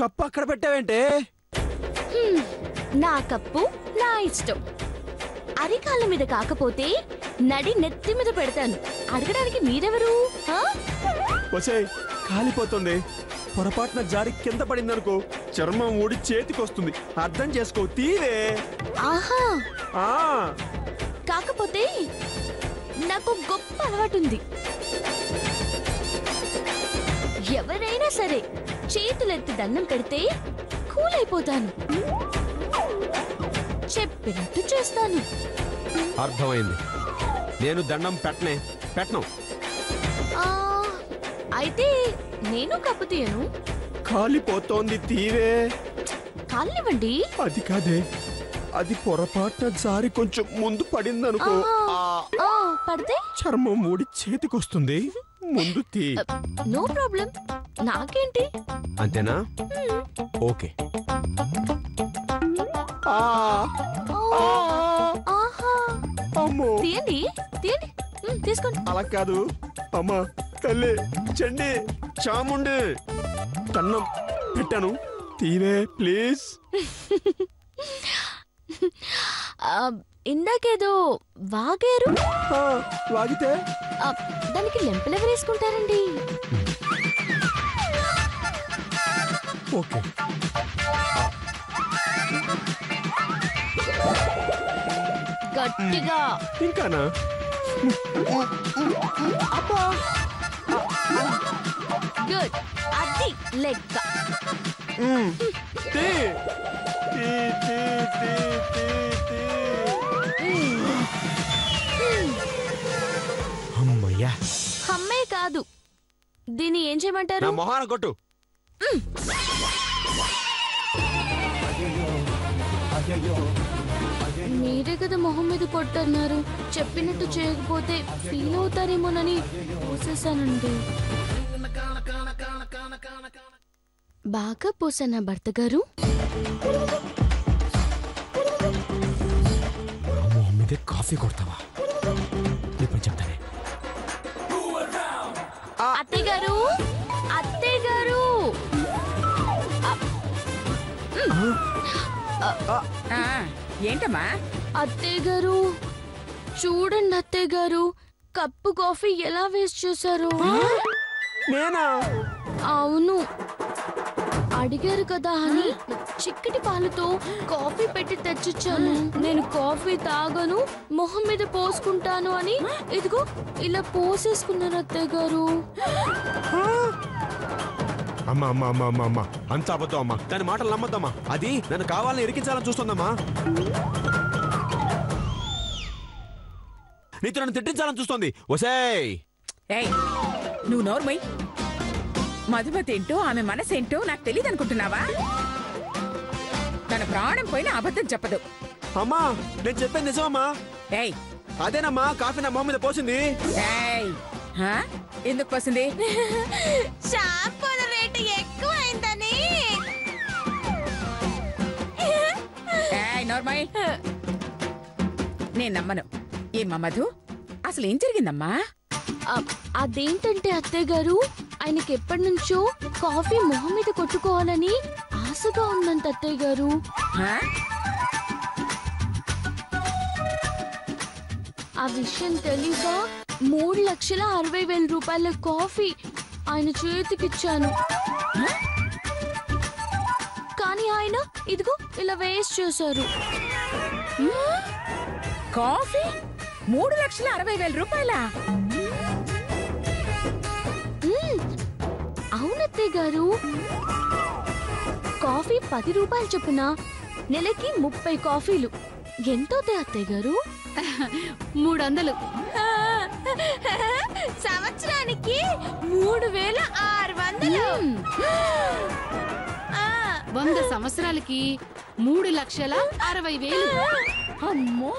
Cup అక్కడ పెట్టావేంటే? నా cup నా ఇష్టం. అరికాళ్ళ మీద కాకపోతే నడి నెత్తి మీద పెడతాను. అడగడానికి మీరెవరు? కాలిపోతుంది. పొరపాటున జారి కింద పడిందనుకో, చర్మం ఊడి చేతికొస్తుంది. అర్థం చేసుకో, తీవే. ఆహా, కాకపోతే నాకు గొప్ప అలవాటుంది. ఎవరైనా సరే చేతులెత్తి దండం పెడితే కూల్ అయిపోతాను. చెప్పినట్టు చేస్తాను. అర్థమైంది. నేను దండం పెట్టను. అయితే నేను కప్పు తీయను. కాలిపోతోంది, తీవే. కాలివ్వండి. అది కాదే, అది పొరపాటున జారి కొంచెం ముందు పడిందనుకో, పడితే చర్మం ఊడి చేతికొస్తుంది. ముందు తీ. నో ప్రాబ్లం, నాకేంటి. అంతేనా? ఓకే. తీయండి, తీసుకోండి. అలా కాదు అమ్మా, తల్లి, చండి, చాముండి, కన్నం పెట్టాను, తీవే ప్లీజ్. ఇందాకేదో వాగారు. వాగితే దానికి లెంపలెవరు వేసుకుంటారండి? ఓకే. గట్టిగా. ఇంకానా? గుడ్, అది లెక్క. అమ్మయ్యా. అమ్మే కాదు, దీన్ని ఏం చేయమంటారు? నా మొహాన కొట్టు. మీరే కదా మొహం మీద కొట్టన్నారు. చెప్పినట్టు చేయకపోతే ఫీల్ అవుతారేమోనని పోసేసానండి. బాగా పోసానా భర్త గారు? మొహం మీదే కాఫీ కొడతావా? ఇప్పుడు చెప్తానే. అత్తయ్య గారు, అత్తయ్య గారు. ఏంటమ్మా? అత్తయ్య గారు చూడండి, అత్తయ్య గారు కప్పు కాఫీ ఎలా వేస్ట్ చేశారు. నేనా? అవును, అడిగారు కదా అని చిక్కటి పాలతో కాఫీ పెట్టి తెచ్చిచ్చాను. నేను కాఫీ తాగను, మొహం మీద పోసుకుంటాను అని ఇదిగో ఇలా పోసేసుకున్నారు అత్తయ్య గారు. అమ్మా అమ్మా అమ్మా అమ్మా అమ్మా, అంత అబద్ధం అమ్మా. దాని మాటలు నమ్మద్దమ్మా. అది నన్ను కావాలని ఇరికించాలని చూస్తుందమ్మా. నీతో నన్ను తిట్టించాలని చూస్తుంది. ఒసేయ్, నువ్వు నోర్మై. మధుమతి ఏంటో ఆమె మనసేంటో నాకు తెలియదు అనుకుంటున్నావా? తన ప్రాణం పోయిన అబద్ధం చెప్పదు. అమ్మా, నేను చెప్పేది నిజమమ్మా. ఏయ్, అదేనమ్మా కాఫీ నా మొహం మీద పోసింది. ఎందుకు పోసింది? షాంపూల రేటు ఎక్కువైందని. నోర్మై, నేను నమ్మను. ఏమ్మా మధు, అసలు ఏం జరిగిందమ్మా? అదేంటంటే అత్తయ్య గారు, ఆయనకి ఎప్పటి నుంచో కాఫీ మొహం మీద కొట్టుకోవాలని ఆశగా ఉందంట అత్తయ్య గారు. ఆ విషయం తెలియక 3,60,000 రూపాయల కాఫీ ఆయన చేతికిచ్చాను. కానీ ఆయన ఇదిగో ఇలా వేస్ట్ చేశారు. కాఫీ 3,60,000 రూపాయలా? అవునత్తయ్య గారు, కాఫీ 10 రూపాయలు చొప్పున నెలకి 30 కాఫీలు. ఎంతవుతాయి అత్తయ్య గారు? 300. సంవత్సరానికి 3,600. 100 సంవత్సరాలకి 3,60,000. అమ్మో.